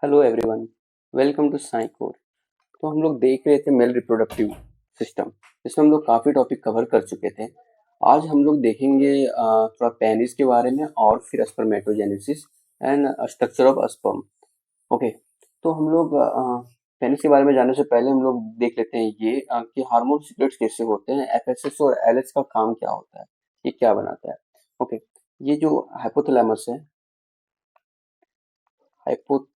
Hello everyone, welcome to Psycore. तो हम लोग देख रहे थे मेल रिप्रोडक्टिव सिस्टम, जिसमें हम लोग काफ़ी टॉपिक कवर कर चुके थे। आज हम लोग देखेंगे थोड़ा पेनिस के बारे में और फिर spermatogenesis and structure of sperm. Okay, तो हम लोग पेनिस के बारे में जानने से पहले हम लोग देख लेते हैं ये कि हार्मोन सीक्रेट्स कैसे होते हैं, एफएसएस और एलएच का काम क्या होता है, ये क्या बनाता है। ओके, ये जो हाइपोथैलेमस है, हाइपोथैलेमस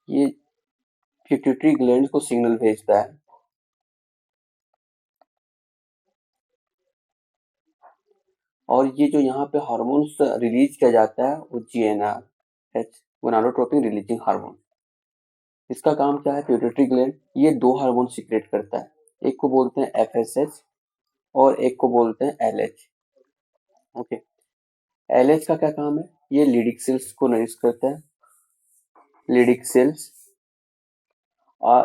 ये पिट्यूटरी ग्लैंड को सिग्नल भेजता है और ये जो यहाँ पे हार्मोन्स रिलीज किया जाता है वो जीएनआर एच गोनाडोट्रोपिन रिलीजिंग हार्मोन। इसका काम क्या है? पिट्यूटरी ग्लैंड ये दो हार्मोन सीक्रेट करता है, एक को बोलते हैं एफएसएच और एक को बोलते हैं एलएच। ओके, एलएच का क्या काम है? ये लिडिक सेल्स को नरिश करता है, लिडिक सेल्स।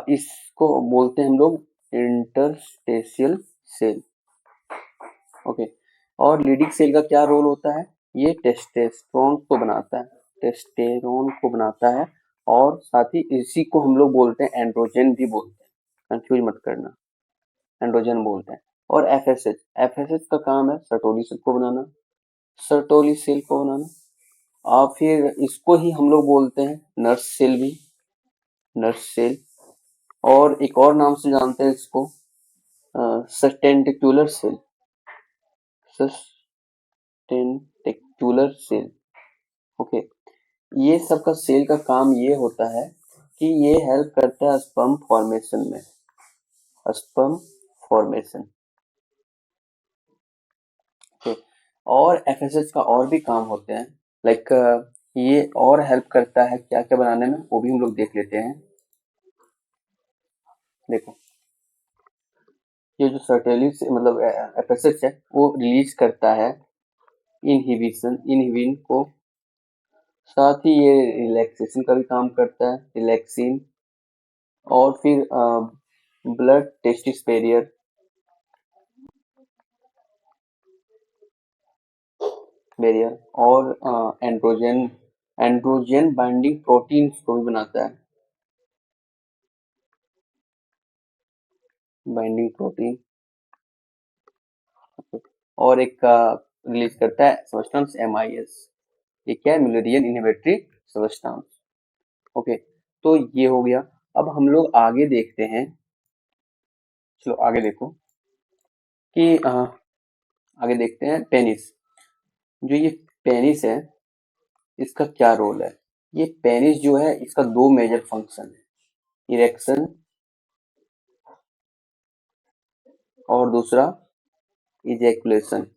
इसको बोलते हैं हम लोग इंटरस्टेशियल सेल। ओके, और लीडिंग सेल का क्या रोल होता है? ये टेस्टोस्टेरोन को बनाता है, टेस्टोस्टेरोन को बनाता है और साथ ही इसी को हम लोग बोलते हैं एंड्रोजन भी बोलते हैं, कंफ्यूज मत करना, एंड्रोजन बोलते हैं। और एफएसएच, एफएसएच का काम है सर्टोली सेल को बनाना, सर्टोली सेल को बनाना। और फिर इसको ही हम लोग बोलते हैं नर्स सेल भी, नर्स सेल। और एक और नाम से जानते हैं इसको, सस्टेंटिकुलर सेल, सस्टेंटिकुलर सेल। ओके, ये सब का सेल का काम ये होता है कि ये हेल्प करता है स्पर्म फॉर्मेशन में, स्पर्म फॉर्मेशन। ओके, और एफएसएच का और भी काम होते हैं, लाइक ये और हेल्प करता है क्या क्या बनाने में, वो भी हम लोग देख लेते हैं। देखो, ये जो सर्टेली मतलब एफएसएच है वो रिलीज करता है इनहिबिन को, साथ ही ये रिलैक्सेशन का भी काम करता है, रिलैक्सिन। और फिर ब्लड टेस्टिस बैरियर बैरियर और एंड्रोजन एंड्रोजन बाइंडिंग प्रोटीन्स को भी बनाता है, बाइंडिंग प्रोटीन। और एक रिलीज करता है सब्सटेंस एमआईएस, ये क्या है? Mullerian inhibitory substance. ओके, तो ये हो गया। अब हम लोग आगे देखते हैं, चलो आगे देखो कि आगे देखते हैं पेनिस। जो ये पेनिस है इसका क्या रोल है? ये पेनिस जो है इसका दो मेजर फंक्शन है, इरेक्शन और दूसरा इजैकुलेशन।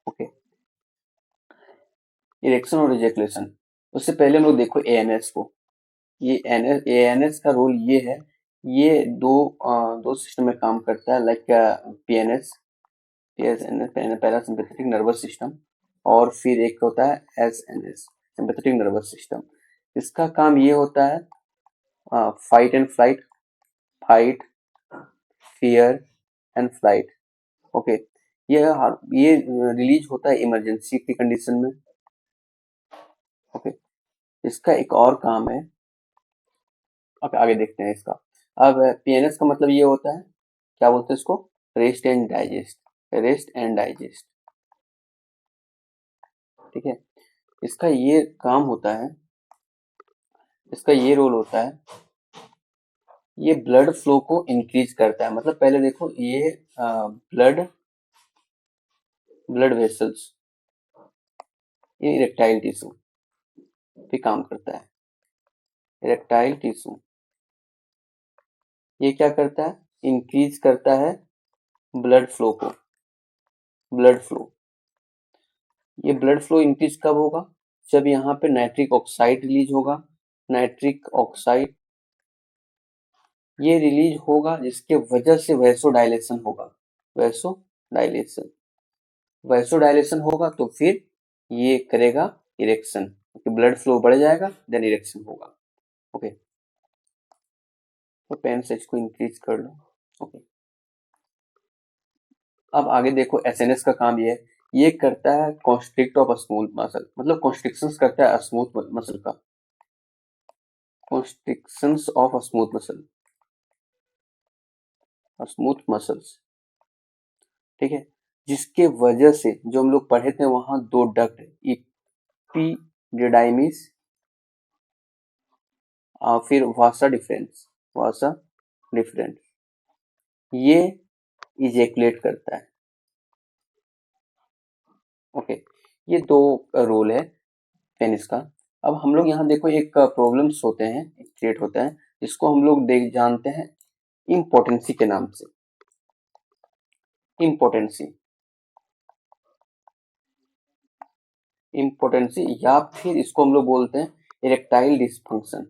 ओके, इरेक्शन और इजैकुलेशन। उससे पहले हम लोग देखो एएनएस को। ये एएनएस का रोल ये है, ये दो सिस्टम में काम करता है, like PNS, PSNS parasympathetic nervous system, और फिर एक होता है एसएनएस, सिंपैथेटिक नर्वस सिस्टम। इसका काम ये होता है fight and flight, fight, fear and flight. Okay, ये रिलीज होता है इमरजेंसी की कंडीशन में। ओके, इसका एक और काम है, अब आगे देखते हैं इसका। अब पीएनएस का मतलब ये होता है, क्या बोलते हैं इसको? Rest and digest, rest and digest. ठीक है, इसका ये काम होता है, इसका ये रोल होता है, ये ब्लड फ्लो को इंक्रीज करता है। मतलब पहले देखो, ये ब्लड ब्लड वेसल्स, ये इरेक्टाइल टिश्यू पे काम करता है, इरेक्टाइल टिश्यू। ये क्या करता है? इंक्रीज करता है ब्लड फ्लो को, ब्लड फ्लो। ये ब्लड फ्लो इंक्रीज कब होगा? जब यहाँ पे नाइट्रिक ऑक्साइड रिलीज होगा, नाइट्रिक ऑक्साइड ये रिलीज होगा, जिसके वजह से वैसोडाइलेशन होगा, वैसोडाइलेशन, वैसोडाइलेशन होगा तो फिर ये करेगा इरेक्शन, क्योंकि ब्लड फ्लो बढ़ जाएगा, देन इरेक्शन होगा। ओके, तो पेन से इसको इंक्रीज कर लो। ओके, अब आगे देखो एसएनएस का काम ये है, ये करता है कॉन्स्ट्रिक्ट ऑफ स्मूथ मसल, मतलब कॉन्स्ट्रिक्शंस करता है स्मूथ मसल का, constrictions of smooth muscle, smooth muscles, ठीक है। जिसके वजह से जो हम लोग पढ़े थे वहां दो डक्ट इपिडिडाइमिस फिर वासा डिफरेंस, वासा डिफरेंस, ये इजेकुलेट करता है। ओके, ये दो रोल है पेनिस का। अब हम लोग यहाँ देखो एक प्रॉब्लम्स होते हैं, क्रिएट होता है, इसको हम लोग देख जानते हैं इम्पोर्टेंसी के नाम से। इम्पोर्टेंसी, इम्पोर्टेंसी या फिर इसको हम लोग बोलते हैं इरेक्टाइल डिसफंक्शन।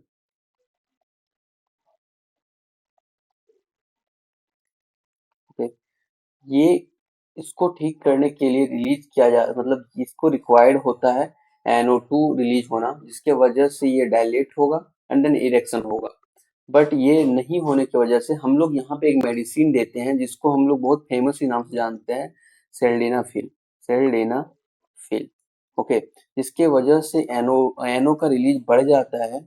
ओके, ये इसको ठीक करने के लिए रिलीज किया जा, मतलब इसको रिक्वायर्ड होता है NO2 रिलीज होना, जिसके वजह से ये डायलेट होगा एंड देन इरेक्शन होगा। बट ये नहीं होने की वजह से हम लोग यहाँ पे एक मेडिसिन देते हैं जिसको हम लोग बहुत फेमस ही नाम से जानते हैं, सेल्डेनाफिल, सेल्डेनाफिल। ओके, जिसके वजह से एनो का रिलीज बढ़ जाता है,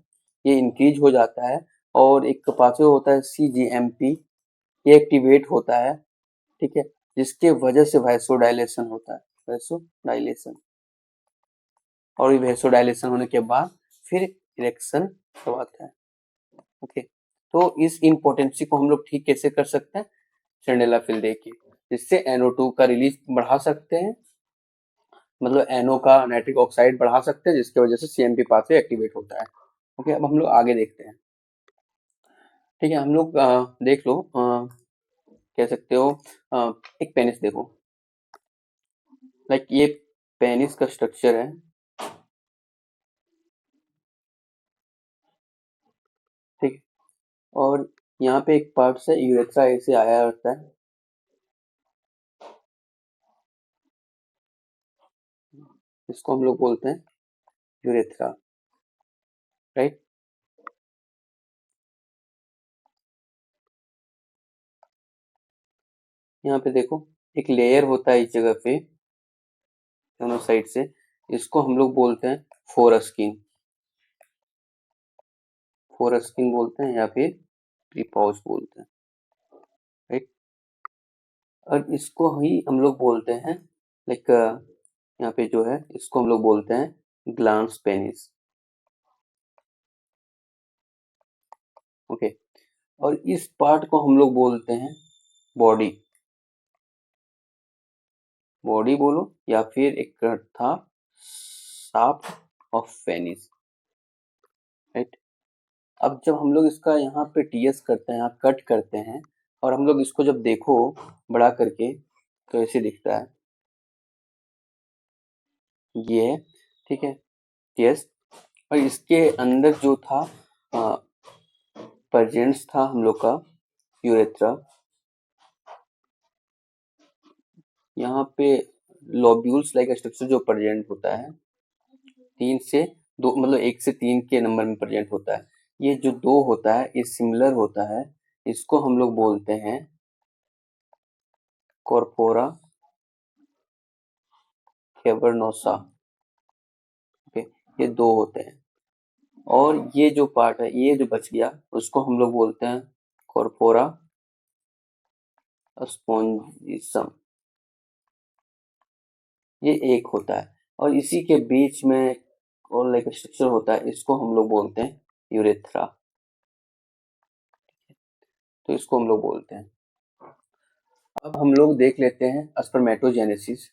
ये इंक्रीज हो जाता है, और एक पाथवे होता है CGMP, ये एक्टिवेट होता है, ठीक है, जिसके वजह से वैसोडाइलेशन होता है, वैसोडाइलेशन, और ये वैसोडाइलेशन होने के बाद फिर इरेक्शन करवाता है। ओके, तो इस इम्पोर्टेंसी को हम लोग ठीक कैसे कर सकते हैं, सिंडेलाफिल दे के, जिससे NO2 का रिलीज बढ़ा सकते हैं, मतलब NO का नाइट्रिक ऑक्साइड बढ़ा सकते हैं, जिसकी वजह से CMP पाथवे एक्टिवेट होता है। ओके, अब हम लोग आगे देखते हैं। ठीक है, हम लोग देख लो, कह सकते हो एक पेनिस देखो, लाइक ये पेनिस का स्ट्रक्चर है, ठीक है, और यहाँ पे एक पार्ट से यूरेथ्रा ऐसे आया रहता है, इसको हम लोग बोलते हैं यूरेथ्रा, राइट। यहाँ पे देखो एक लेयर होता है इस जगह पे दोनों साइड से, इसको हम लोग बोलते हैं फोरस्किन, फोरस्किन बोलते हैं या फिर प्रीपाउच बोलते हैं, राइट। और इसको ही हम लोग बोलते हैं, लाइक यहाँ पे जो है इसको हम लोग बोलते हैं ग्लांस पेनिस। ओके, और इस पार्ट को हम लोग बोलते हैं बॉडी, बॉडी बोलो या फिर एक था शाफ्ट ऑफ पेनिस, राइट। अब जब हम लोग इसका यहाँ पे TS करते हैं, यहाँ कट करते हैं, और हम लोग इसको जब देखो बड़ा करके तो ऐसे दिखता है, ये है, ठीक है, TS। और इसके अंदर जो था प्रेजेंस था हम लोग का यूरेथ्रा, यहाँ पे लोब्यूल्स लाइक स्ट्रक्चर जो प्रेजेंट होता है, 3 से 2, मतलब 1 से 3 के नंबर में प्रेजेंट होता है। ये जो 2 होता है ये सिमिलर होता है, इसको हम लोग बोलते हैं कॉर्पोरा कैवर्नोसा। ओके, ये 2 होते हैं, और ये जो पार्ट है, ये जो बच गया, उसको हम लोग बोलते हैं कॉर्पोरा स्पोंजिसम, ये एक होता है, और इसी के बीच में और लाइक स्ट्रक्चर होता है, इसको हम लोग बोलते हैं यूरेथ्रा, तो इसको हम लोग बोलते हैं। अब हम लोग देख लेते हैं स्पर्मेटोजेनेसिस,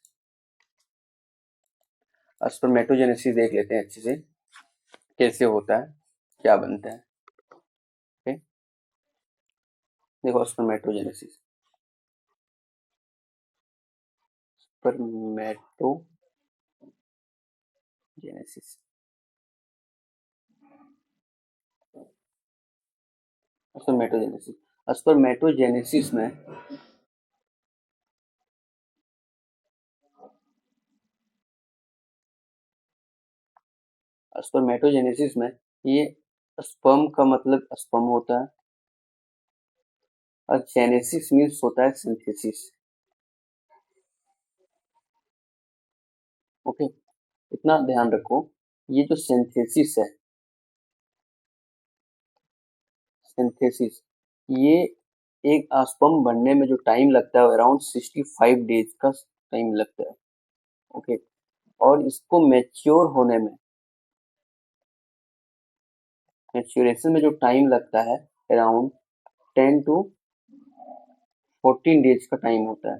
स्पर्मेटोजेनेसिस देख लेते हैं अच्छे से, कैसे होता है, क्या बनता है। ओके, देखो स्पर्मेटोजेनेसिस, स्पर्मेटोजेनेसिस, स्पर्मेटोजेनेसिस, स्पर्मेटोजेनेसिस में स्पर्मेटोजेनेसिस में ये स्पर्म का मतलब स्पर्म होता है, और जेनेसिस मीन्स होता है सिंथेसिस, ओके, इतना ध्यान रखो। ये जो सिंथेसिस है, सिंथेसिस, ये एक स्पर्म बनने में जो टाइम लगता है अराउंड 65 डेज का टाइम लगता है। ओके, और इसको मैच्योर होने में, मैच्योरेशन में जो टाइम लगता है अराउंड 10 to 14 डेज का टाइम होता है।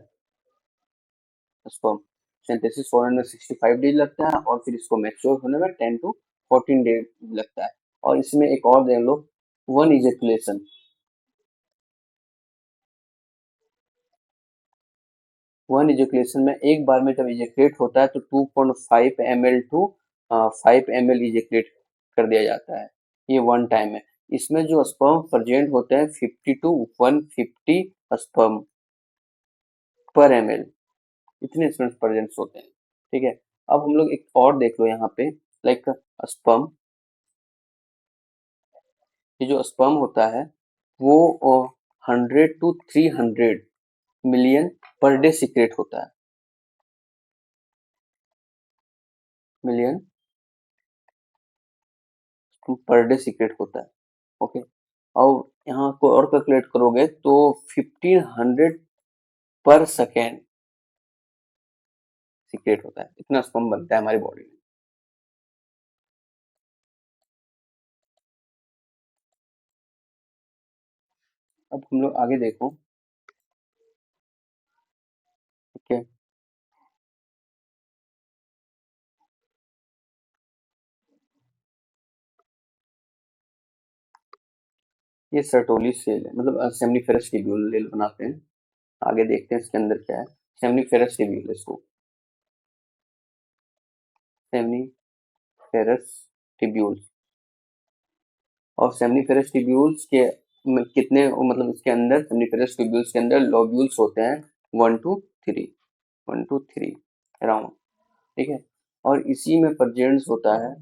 स्पर्म सिंथेसिस होने में 65 डेज लगता है और फिर इसको मैच्योर होने में 10 to 14 डेज लगता है। और इसमें एक और देख लो, वन इजेकुलेशन, वन इजेकुलेशन में एक बार में जब इजेकुलेट होता है तो 2.5 ml टू 5 ml इजेकुलेट कर दिया जाता है। ये वन टाइम है। इसमें जो स्पर्म प्रेजेंट होते हैं 50 to 150 स्पर्म पर ml, इतने इसमें प्रेजेंट होते हैं। ठीक है, अब हम लोग एक और देख लो यहाँ पे, लाइक स्पर्म, ये जो स्पर्म होता है वो 100 to 300 million per day secret होता है, मिलियन पर डे सीक्रेट होता है। ओके, और यहाँ को और कैलकुलेट करोगे तो 1500 पर सेकेंड सीक्रेट होता है, इतना स्पर्म बनता है हमारी बॉडी में। अब हम लोग आगे देखो। ठीक है, ये सर्टोली सेल है, मतलब सेमनीफेरस ट्यूब्यूल बनाते हैं। आगे देखते हैं इसके अंदर क्या है। सेमनीफेरस ट्यूब्यूल, इसको सेमनीफेरस ट्यूब्यूल, और सेमनीफेरस ट्यूब्यूल्स के कितने, मतलब इसके अंदर सेमनीफेरस ट्यूब्यूल्स के अंदर लोब्यूल्स होते हैं 1 to 3, 1 to 3 अराउंड। ठीक है, और इसी में प्रेजेंट होता है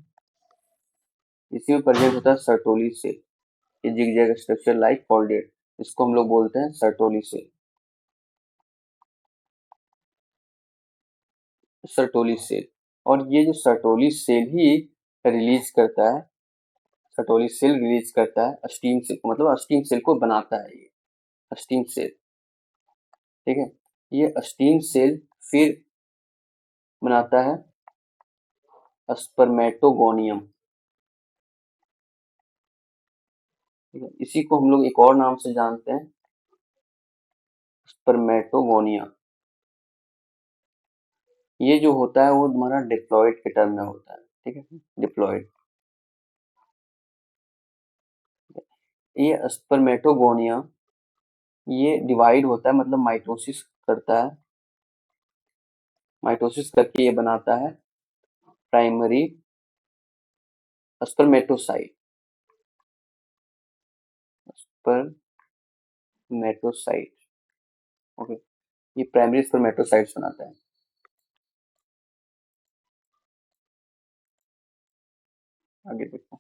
सर्टोली सेल। ये जिगजैग स्ट्रक्चर लाइक फोल्डेड, इसको हम लोग बोलते हैं सर्टोली सेल, सर्टोली सेल। और ये जो सर्टोली सेल ही रिलीज करता है, सर्टोली सेल रिलीज करता है स्टीम सेल को, मतलब स्टीम सेल को बनाता है ये स्टीम सेल। ठीक है, ये स्टीम सेल फिर बनाता है स्पर्मेटोगोनियम। ठीक है, इसी को हम लोग एक और नाम से जानते हैं, स्पर्मेटोगोनिया। ये जो होता है वो तुम्हारा डिप्लॉयड के टर्म में होता है। ठीक है, डिप्लॉयड। ये स्पर्मेटोगोनिया, ये डिवाइड होता है, मतलब माइटोसिस करता है, माइटोसिस करके ये बनाता है प्राइमरी स्पर्मेटोसाइट, स्पर्मेटोसाइट। ओके, ये प्राइमरी स्पर्मेटोसाइट्स बनाता है। आगे देखो,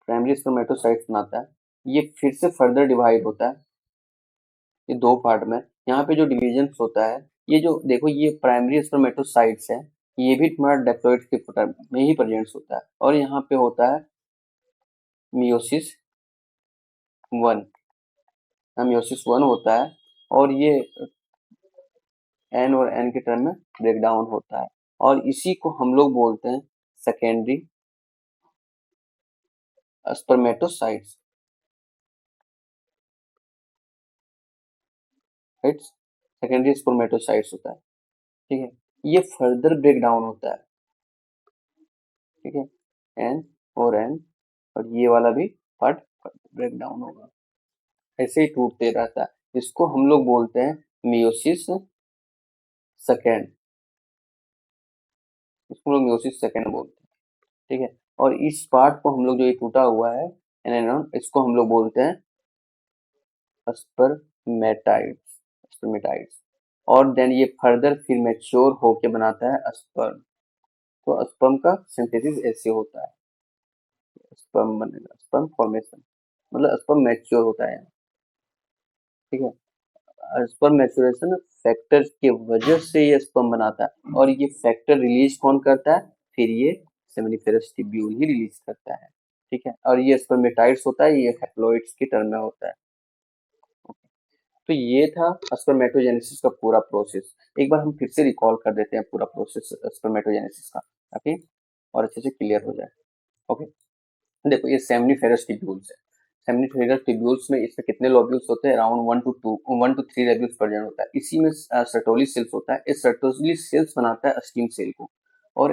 प्राइमरी स्पर्मेटोसाइट्स बनाता है, ये फिर से फर्दर डिवाइड होता है ये दो पार्ट में। यहाँ पे जो डिवीजन होता है, ये जो देखो ये प्राइमरी स्पर्मेटोसाइट्स है, ये भी तुम्हारा डिप्लॉइड के टर्म में ही प्रेजेंट होता है। और यहाँ पे होता है मियोसिस वन, मियोसिस वन होता है, और ये एन और एन के टर्म में ब्रेक डाउन होता है, और इसी को हम लोग बोलते हैं secondary spermatocytes, right, secondary spermatocytes होता है। ठीक है, ये फर्दर ब्रेक डाउन होता है। ठीक है, एन और एन, और ये वाला भी पार्ट ब्रेक डाउन होगा, ऐसे ही टूटते रहता है। इसको हम लोग बोलते हैं मियोसिस सेकेंड, इसको हम लोग मियोसिस सेकेंड बोलते हैं। ठीक है, और इस पार्ट को हम लोग जो ये टूटा हुआ है एनेनॉन, इसको हम लोग बोलते हैं स्पर्मेटाइड्स, स्पर्मेटाइड्स। और देन ये फर्दर फिर मैच्योर होके बनाता है स्पर्म। तो स्पर्म का सिंथेसिस ऐसे होता है, स्पर्म बनेगा, स्पर्म फॉर्मेशन, मतलब स्पर्म मैच्योर होता है। ठीक है, स्पर्म मैच्योरेशन फैक्टर के वजह से ये स्पर्म बनाता है, और ये फैक्टर रिलीज कौन करता है, फिर ये सेमिनिफेरस ट्यूब्यूल ही रिलीज करता है। ठीक है, और ये स्पर्मेटाइड्स होता है, ये हैप्लॉइड्स के टर्म में होता है। तो ये था स्पर्मेटोजेनेसिस का पूरा प्रोसेस। एक बार हम फिर से रिकॉल कर देते हैं पूरा प्रोसेस स्पर्मेटोजेनेसिस का, ताकि और अच्छे से क्लियर हो जाए। ओके, देखो ये सेमनीफेरस ट्यूब्यूल्स है। सेमनीफेरस ट्यूब्यूल्स में इसमें कितने लोब्यूल्स होते हैं, अराउंड 1 to 3 लोब्यूल्स प्रेजेंट होता है। इसी में सर्टोली सेल्स होता है। इस सर्टोली सेल्स बनाता है अस्टीम सेल को, और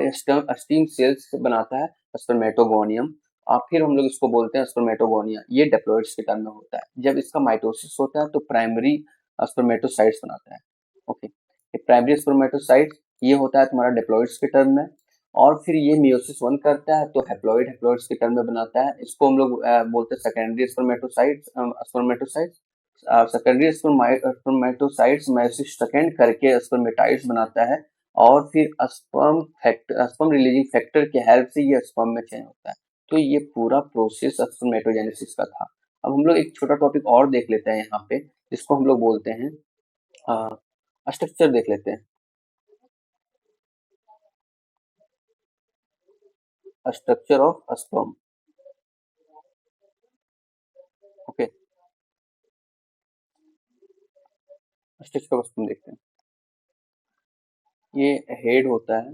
अस्टीम सेल्स बनाता है स्पर्मेटोगोनियम। और फिर हम लोग इसको बोलते हैं स्पर्मेटोगोनिया। ये डिप्लॉइड्स के टर्म में होता है। जब इसका माइटोसिस होता है तो प्राइमरी स्पर्मेटोसाइट्स बनाता है। ओके, ये प्राइमरी स्पर्मेटोसाइट्स ये होता है तुम्हारा डिप्लॉइड्स के टर्म में, और फिर ये मियोसिस 1 करता है तो हैप्लॉइड्स के टर्म में बनाता है। इसको हम लोग बोलते हैं secondary spermatocytes. Secondary spermatocytes meiosis second करके स्पर्मेटाइड्स बनाता है, और फिर स्पर्म रिलीजिंग फैक्टर के हेल्प से ये स्पर्म में चेंज होता है। तो ये पूरा प्रोसेस स्पर्मेटोजेनेसिस का था। अब हम लोग एक छोटा टॉपिक और देख लेते हैं यहाँ पे, जिसको हम लोग बोलते हैं स्ट्रक्चर देख लेते हैं। Structure of sperm. Okay, structure of sperm देखते हैं। ये हेड होता है,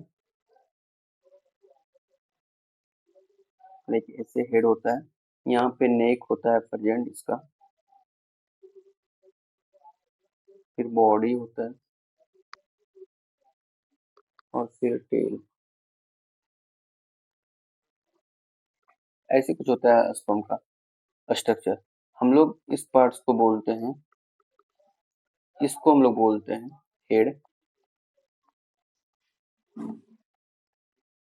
लाइक ऐसे हेड होता है। यहाँ पे नेक होता है प्रेजेंट इसका, फिर बॉडी होता है, और फिर टेल। ऐसे कुछ होता है स्पर्म का स्ट्रक्चर। हम लोग इस पार्ट्स को बोलते हैं, इसको हम लोग बोलते हैं हेड,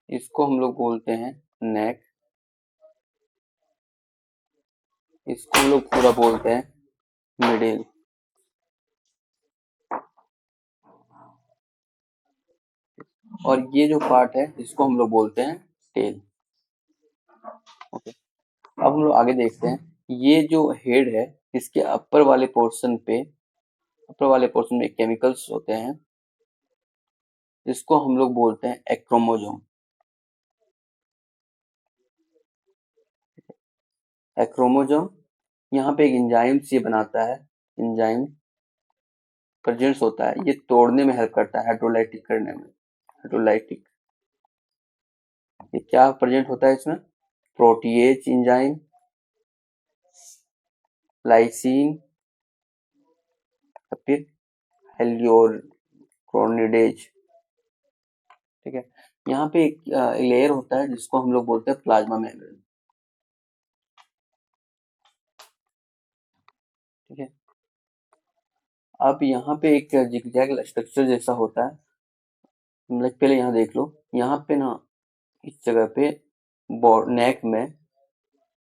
इसको हम लोग बोलते हैं नेक, इसको हम लोग पूरा बोलते हैं मिडिल, और ये जो पार्ट है इसको हम लोग बोलते हैं टेल। ओके, अब हम लोग आगे देखते हैं। ये जो हेड है इसके अपर वाले पोर्शन में केमिकल्स होते हैं, इसको हम लोग बोलते हैं एक्रोमोजोम। एक्रोमोजोम, यहाँ पे एक एंजाइम से बनाता है, एंजाइम प्रेजेंस होता है। ये तोड़ने में हेल्प करता है, हाइड्रोलाइटिक करने में, हाइड्रोलाइटिक। ये क्या प्रेजेंट होता है इसमें, प्रोटीएज एंजाइम, लाइसिन, फिर हेलियोक्रोनिडेज। ठीक है, यहाँ पे एक लेयर होता है जिसको हम लोग बोलते हैं प्लाज्मा मेम्ब्रेन। ठीक है, अब यहाँ पे एक जिगजैग स्ट्रक्चर जैसा होता है। मतलब पहले यहाँ देख लो, यहाँ पे ना इस जगह पे नेक में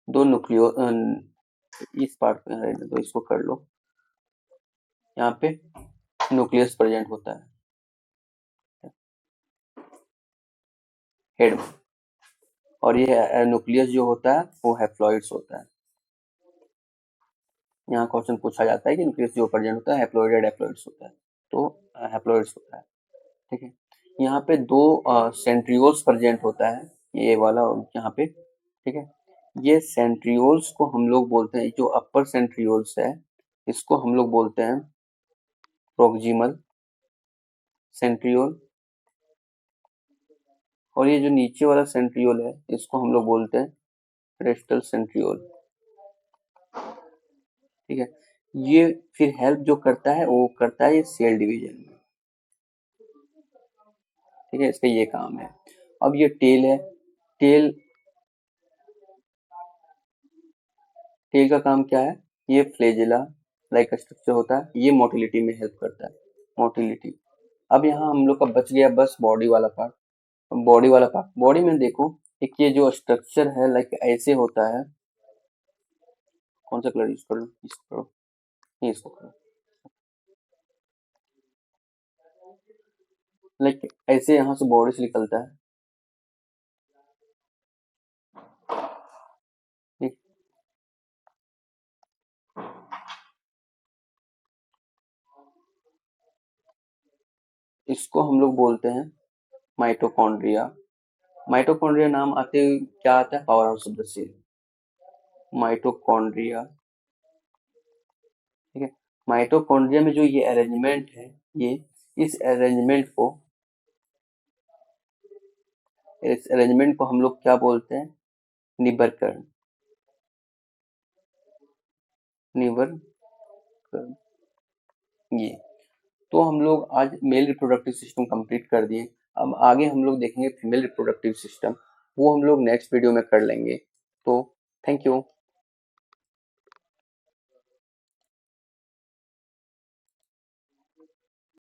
दो न्यूक्लियो इस पार्ट पे रहने दो, इसको कर लो। यहाँ पे न्यूक्लियस प्रेजेंट होता है हेड में, और ये न्यूक्लियस जो होता है वो हैप्लॉइड्स होता है। यहाँ क्वेश्चन पूछा जाता है कि न्यूक्लियस जो प्रेजेंट होता है हैप्लॉइड या डिप्लॉइड्स होता है, तो हैप्लॉइड्स होता है। ठीक है, यहाँ पे दो सेंट्रियोल्स प्रेजेंट होता है, ये वाला यहाँ पे। ठीक है, ये सेंट्रियोल्स को हम लोग बोलते हैं, जो अपर सेंट्रियोल्स है इसको हम लोग बोलते हैं प्रोक्सिमल सेंट्रियोल, और ये जो नीचे वाला सेंट्रियोल है इसको हम लोग बोलते हैं रेस्टल सेंट्रियोल। ठीक है, ये फिर हेल्प जो करता है वो करता है ये सेल डिवीजन में। ठीक है, इसका ये काम है। अब ये टेल है, टेल टेल का काम क्या है, ये फ्लैजेला लाइक स्ट्रक्चर होता है, ये मोटिलिटी में हेल्प करता है, मोटिलिटी। अब यहाँ हम लोग का बच गया बस बॉडी वाला पार्ट। बॉडी में देखो, एक ये जो स्ट्रक्चर है लाइक ऐसे होता है। कौन सा कलर यूज कर लो, इसको करो, नहीं इसको करो। लाइक ऐसे यहाँ से बॉडी से निकलता है, ठीक। इसको हम लोग बोलते हैं माइटोकॉन्ड्रिया। माइटोकॉन्ड्रिया नाम आते ही क्या आता है? Power house of the cell. Mitochondria, ठीक है। माइटोकॉन्ड्रिया में जो ये अरेंजमेंट है, ये इस अरेंजमेंट को हम लोग क्या बोलते हैं? निबरकर्ण। ये तो हम लोग आज मेल रिप्रोडक्टिव सिस्टम कंप्लीट कर दिए। अब आगे हम लोग देखेंगे फीमेल रिप्रोडक्टिव सिस्टम, वो हम लोग नेक्स्ट वीडियो में कर लेंगे। तो थैंक यू।